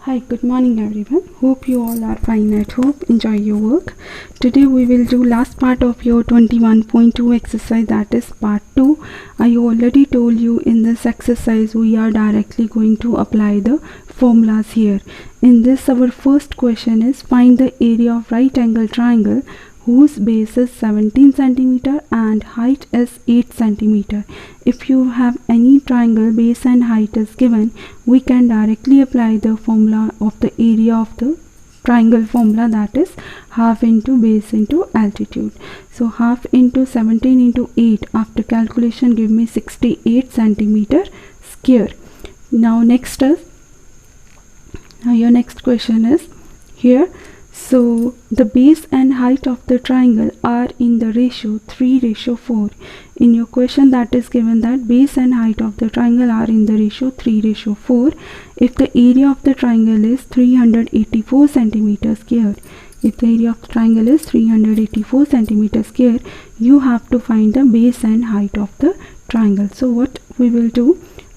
Hi, good morning everyone. Hope you all are fine at home. Enjoy your work. Today we will do last part of your 21.2 exercise, that is part 2. I already told you in this exercise we are directly going to apply the formulas here. In this our first question is find the area of right angle triangle whose base is 17 cm and height is 8 cm. If you have any triangle base and height is given, we can directly apply the formula of the area of the triangle formula, that is half into base into altitude. So half into 17 into 8 after calculation give me 68 cm square. Now your next question is here. So the base and height of the triangle are in the ratio 3:4. In your question that is given that base and height of the triangle are in the ratio 3:4. If the area of the triangle is 384 cm square, if the area of the triangle is 384 cm square, you have to find the base and height of the triangle. So what we will do,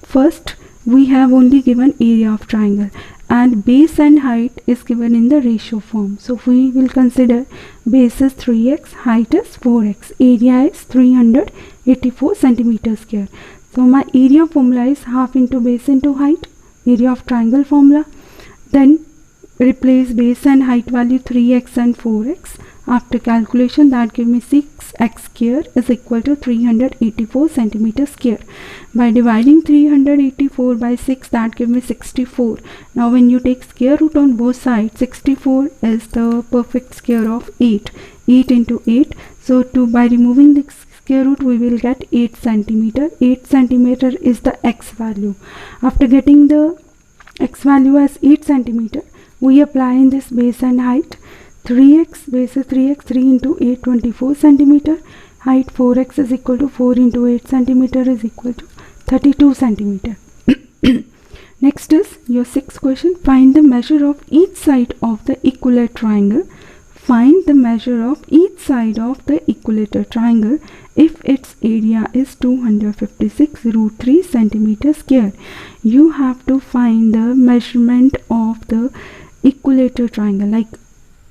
first we have only given area of triangle and base and height is given in the ratio form. So we will consider base is 3x, height is 4x, area is 384 cm square. So my area formula is half into base into height, area of triangle formula. Then replace base and height value 3x and 4x. After calculation that give me 6x square is equal to 384 cm square. By dividing 384 by 6 that give me 64. Now when you take square root on both sides, 64 is the perfect square of 8. 8 into 8. So by removing the square root we will get 8 cm. 8 cm is the x value. After getting the x value as 8 cm, we apply in this base and height. 3x, base is 3x, 3 into 8, 24 cm. Height 4x is equal to 4 into 8 cm is equal to 32 cm. Next is your sixth question. Find the measure of each side of the equilateral triangle. Find the measure of each side of the equilateral triangle if its area is 256√3 cm square. You have to find the measurement of the equilateral triangle. Like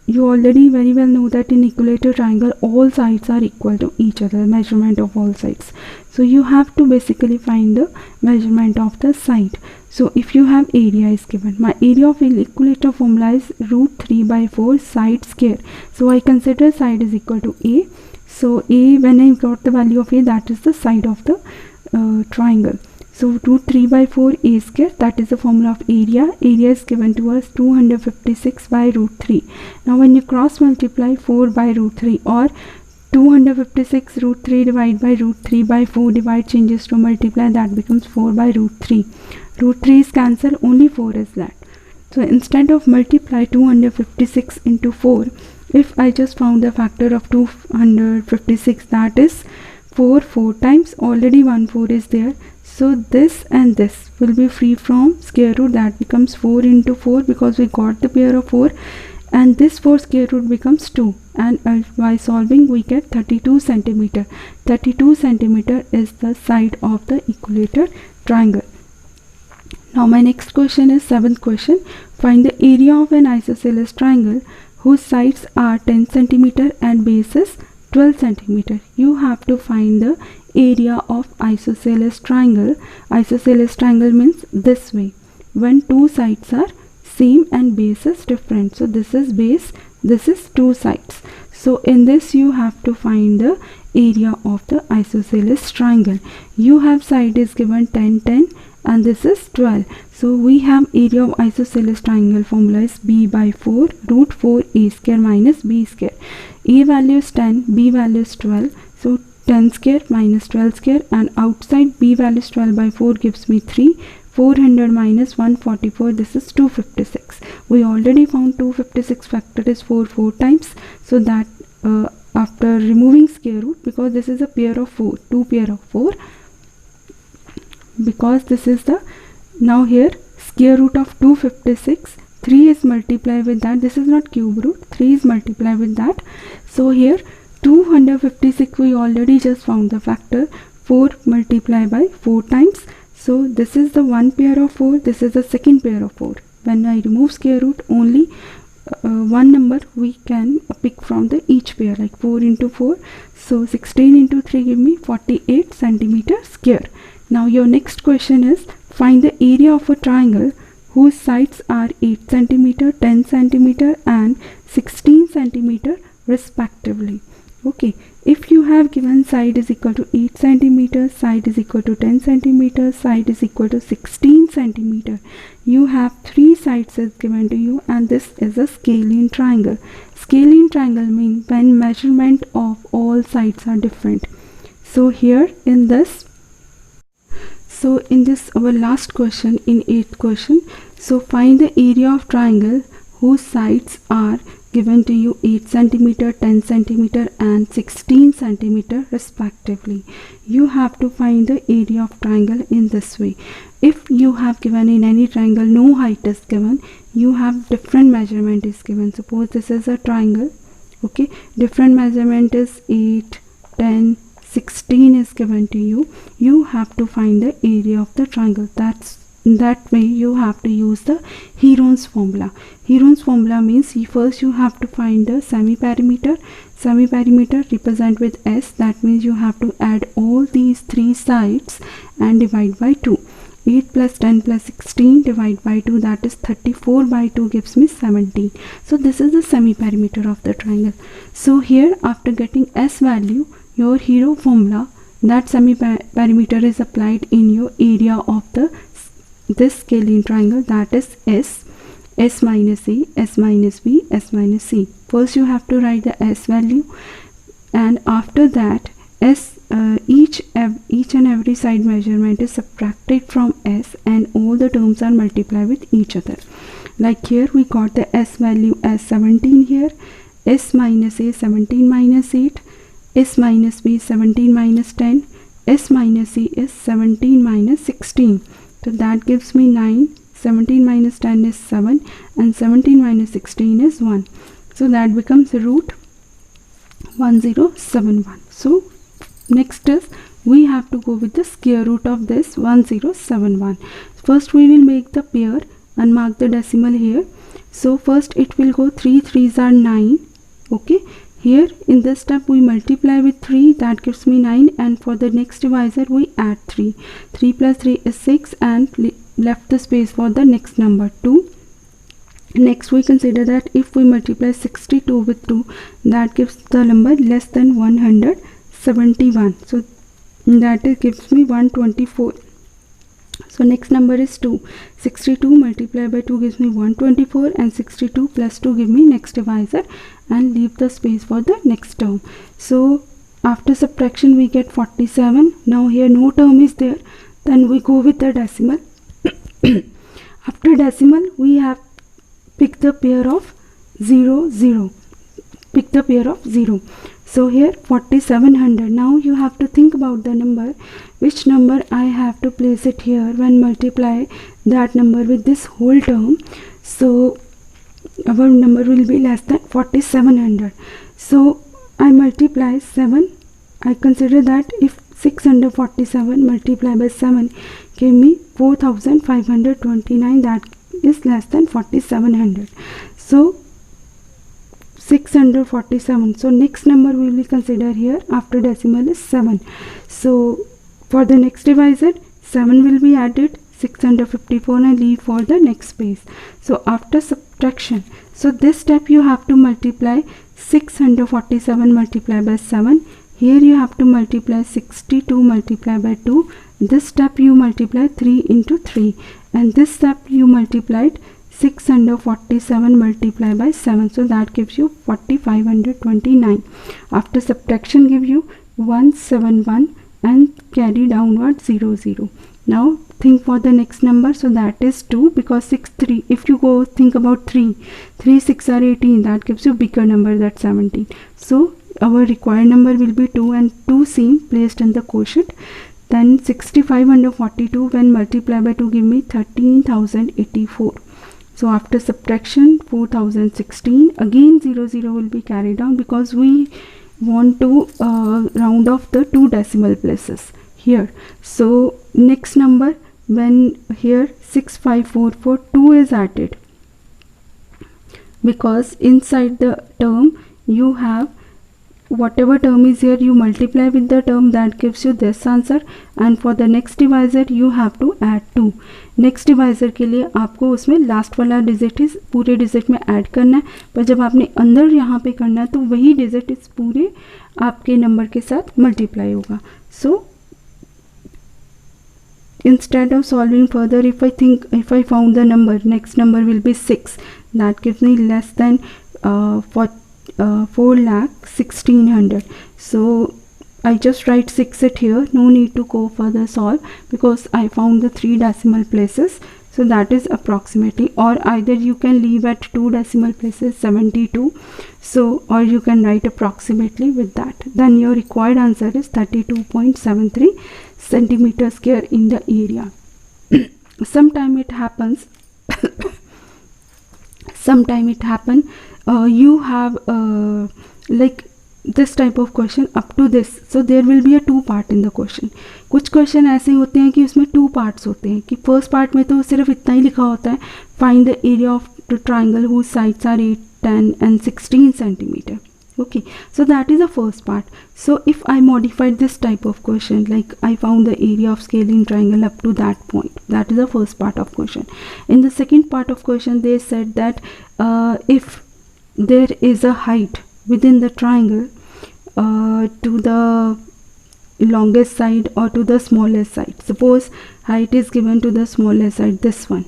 you already very well know that in equilateral triangle all sides are equal to each other, measurement of all sides. So you have to basically find the measurement of the side. So if you have area is given, my area of equilateral formula is √3/4 side square. So I consider side is equal to A. So A, when I got the value of A, that is the side of the triangle. So √3/4 A square, that is the formula of area. Area is given to us 256/√3. Now when you cross multiply 4/√3 or 256√3 divided by √3/4, divide changes to multiply, that becomes 4/√3. √3 is cancelled, only 4 is left. So instead of multiply 256 into 4, if I just found the factor of 256, that is 4 times, already 1 4 is there. So this and this will be free from square root, that becomes 4 into 4 because we got the pair of 4, and this 4 square root becomes 2, and by solving we get 32 cm. 32 cm is the side of the equilateral triangle. Now my next question is seventh question. Find the area of an isosceles triangle whose sides are 10 cm and base is 12 cm. You have to find the area of isosceles triangle. Isosceles triangle means this way, when two sides are same and base is different. So this is base, this is two sides. So in this you have to find the area of the isosceles triangle. You have side is given 10 10 and this is 12. So we have area of isosceles triangle formula is B/4 √4 A square minus B square. A value is 10, B value is 12. So 10 square minus 12 square, and outside B value is 12/4 gives me 3. 400 minus 144, this is 256. We already found 256 factor is 4 times. So that after removing square root, because this is a pair of 4, 2 pair of 4, because this is the, now here square root of 256, 3 is multiplied with that, this is not cube root, 3 is multiplied with that. So here 256 we already just found the factor, 4 multiplied by 4 times. So this is the one pair of 4, this is the second pair of 4. when I remove square root, only one number we can pick from the each pair, like 4 into 4. So 16 into 3 give me 48 centimeter square. Now your next question is, find the area of a triangle whose sides are 8 centimeter, 10 centimeter and 16 centimeter respectively. Okay, if you have given side is equal to 8 centimeter, side is equal to 10 centimeter, side is equal to 16 centimeter, you have 3 sides is given to you, and this is a scalene triangle. Scalene triangle means when measurement of all sides are different. So here in this, our last question, in 8th question, so find the area of triangle whose sides are given to you 8 centimeter, 10 centimeter and 16 centimeter respectively. You have to find the area of triangle in this way. If you have given in any triangle no height is given, you have different measurement is given. Suppose this is a triangle, okay, different measurement is 8, 10, 16 is given to you. You have to find the area of the triangle. That way you have to use the Heron's formula. Heron's formula means first you have to find the semi-perimeter. Semi-perimeter represent with S. That means you have to add all these 3 sides and divide by 2. 8 plus 10 plus 16 divide by 2, that is 34 by 2 gives me 17. So this is the semi-perimeter of the triangle. So here after getting S value, your Heron formula, that semi-perimeter is applied in your area of this scalene triangle, that is S minus A, S minus B, S minus C. First you have to write the S value, and after that each and every side measurement is subtracted from S and all the terms are multiplied with each other. Like here we got the S value as 17 here, S minus A 17 minus 8, S minus B 17 minus 10, S minus C is 17 minus 16. So that gives me 9, 17 minus 10 is 7 and 17 minus 16 is 1. So that becomes root 1071. So next is we have to go with the square root of this 1071. First we will make the pair and mark the decimal here. So first it will go 3 3s are 9. Okay. Here in this step we multiply with 3, that gives me 9, and for the next divisor we add 3. 3 plus 3 is 6 and left the space for the next number 2. Next we consider that if we multiply 62 with 2, that gives the number less than 171. So that gives me 124. So next number is 2. 62 multiplied by 2 gives me 124 and 62 plus 2 give me next divisor and leave the space for the next term. So after subtraction we get 47. Now here no term is there, then we go with the decimal. After decimal we have picked the pair of 0 0. Pick the pair of 0. So here 4700. Now you have to think about the number, which number I have to place it here when multiply that number with this whole term. So our number will be less than 4700. So I multiply 7. I consider that if 647 multiplied by 7 gave me 4529, that is less than 4700. So 647. So next number we will consider here after decimal is 7. So for the next divisor 7 will be added, 654 and leave for the next space. So after subtraction, so this step you have to multiply 647 multiplied by 7. Here you have to multiply 62 multiplied by 2. This step you multiply 3 into 3, and this step you multiplied 647 multiplied by 7. So that gives you 4529. After subtraction give you 171 and carry downward 0 0. Now think for the next number. So that is 2, because 6 3. If you go think about 3 6 are 18, that gives you bigger number, that's 17. So our required number will be 2 and 2 seem placed in the quotient. Then 6542 when multiplied by 2 give me 13,084. So after subtraction 4016, again 0 0 will be carried down because we want to round off the 2 decimal places here. So next number when here 65442 is added, because inside the term you have whatever term is here, you multiply with the term, that gives you this answer, and for the next divisor you have to add 2. Next divisor के लिए आपको उसमें last वाला digit इस पूरे digit में add करना है, पर जब आपने अंदर यहाँ पे करना है तो वही डिजिट इस पूरे आपके नंबर के साथ मल्टीप्लाई होगा. सो instead of solving further, if I found the number, next number will be 6, that gives me less than 4,16,000. So I just write 6 it here, no need to go further solve because I found the 3 decimal places. So that is approximately, or either you can leave at 2 decimal places, 72. So, or you can write approximately with that. Then your required answer is 32.73 centimeter square in the area. Sometime it happens you have like this type of question up to this, so there will be a 2 part in the question. कुछ question ऐसे होते हैं कि उसमें 2 parts होते हैं, कि first part में तो सिर्फ इतना ही लिखा होता है, find the area of the triangle whose sides are 8, 10 and 16 centimeter. Okay, so that is the first part. So if I modified this type of question, like I found the area of scalene triangle up to that point, that is the first part of question. In the second part of question, they said that if there is a height within the triangle to the longest side or to the smallest side. Suppose height is given to the smallest side, this one.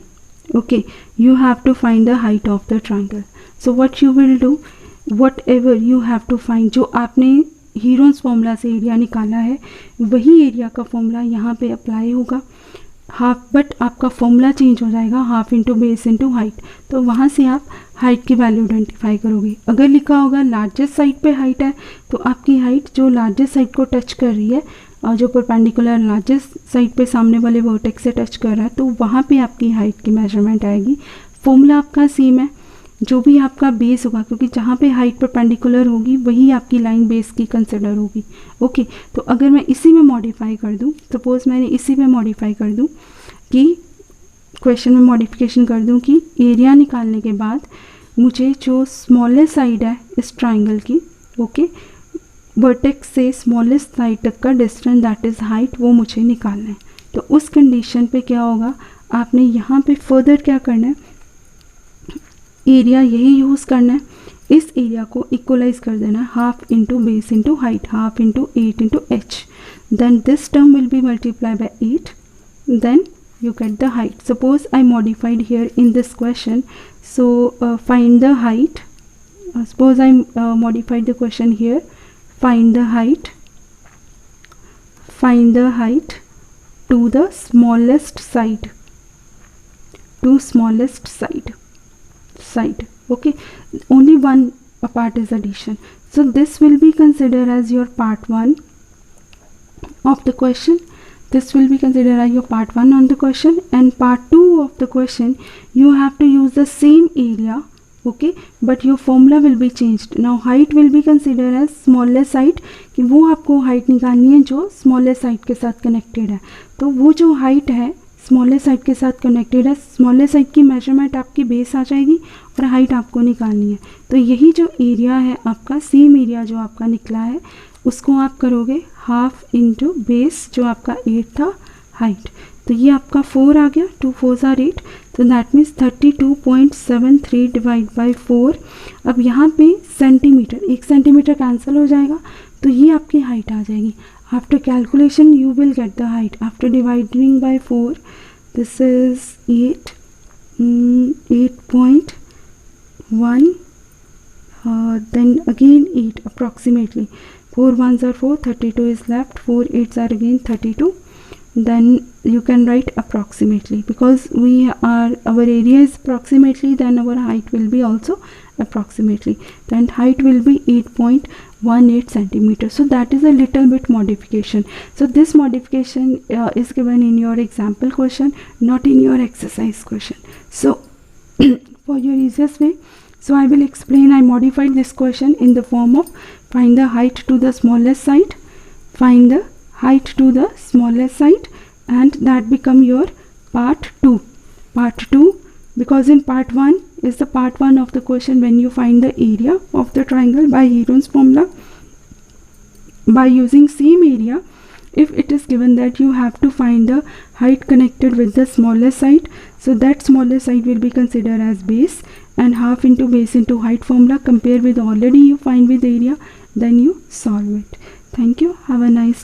Okay, you have to find the height of the triangle. So what you will do, whatever you have to find, जो आपने Heron's formula से area निकाला है वही area का formula यहाँ पे apply होगा. हाफ, बट आपका फॉर्मूला चेंज हो जाएगा, half into base into height. तो वहाँ से आप हाइट की वैल्यू आइडेंटिफाई करोगे. अगर लिखा होगा लार्जेस्ट साइड पे हाइट है तो आपकी हाइट जो लार्जेस्ट साइड को टच कर रही है और जो परपेंडिकुलर लार्जेस्ट साइड पे सामने वाले वर्टेक्स से टच कर रहा है, तो वहाँ पे आपकी हाइट की मेजरमेंट आएगी. फॉर्मूला आपका सेम है, जो भी आपका बेस होगा, क्योंकि जहाँ पे हाइट परपेंडिकुलर होगी वही आपकी लाइन बेस की कंसिडर होगी. ओके, तो अगर मैं इसी में मॉडिफाई कर दूँ, सपोज़ मैंने इसी में मॉडिफाई कर दूँ कि क्वेश्चन में मॉडिफिकेशन कर दूँ कि एरिया निकालने के बाद मुझे जो स्मॉलेस्ट साइड है इस ट्राइंगल की, ओके, वर्टेक्स से स्मॉलेस्ट साइड तक का डिस्टेंस, दैट इज़ हाइट, वो मुझे निकालना है. तो उस कंडीशन पे क्या होगा, आपने यहाँ पे फर्दर क्या करना है, एरिया यही यूज़ करना है. इस एरिया को इक्वलाइज कर देना है, half into base into height, half into 8 into H. Then this term will be multiply by 8, देन you get the height. Suppose I modified here in this question, so find the height. Suppose I modified the question here, find the height to the smallest side, okay, only one part is addition. So this will be considered as your part 1 of the question. This will be considered as your part 1 on the question, and part 2 of the question you have to use the same area, okay, but your formula will be changed. Now height will be considered as smallest side, कि वो आपको height निकालनी है जो smallest side के साथ connected है. तो वो जो height है smallest side के साथ connected है, smallest side की measurement आपकी base आ जाएगी और height आपको निकालनी है. तो यही जो area है आपका, same area जो आपका निकला है, उसको आप करोगे हाफ इंटू बेस जो आपका 8 था, हाइट. तो ये आपका 4 आ गया, 2 4s are 8, तो दैट मीन्स 32.73 डिवाइड बाई 4. अब यहाँ पे सेंटीमीटर, 1 सेंटीमीटर कैंसिल हो जाएगा, तो ये आपकी हाइट आ जाएगी. After calculation you will get the height after dividing by 4. This is 8.1, then again 8 approximately. 4 1s are 4, 32 is left, 4 8s are again 32. Then you can write approximately, because our area is approximately, then our height will be also approximately. Then height will be 8.18 centimeters. So that is a little bit modification. So this modification is given in your example question, not in your exercise question. So for your easiest way, so I will explain. I modified this question in the form of find the height to the smallest side, find the height to the smallest side, and that become your part 2. Part 2, because in part 1 is the part 1 of the question when you find the area of the triangle by Heron's formula. By using same area, if it is given that you have to find the height connected with the smallest side, so that smallest side will be considered as base, and half into base into height formula compare with already you find with area, then you solve it. Thank you. Have a nice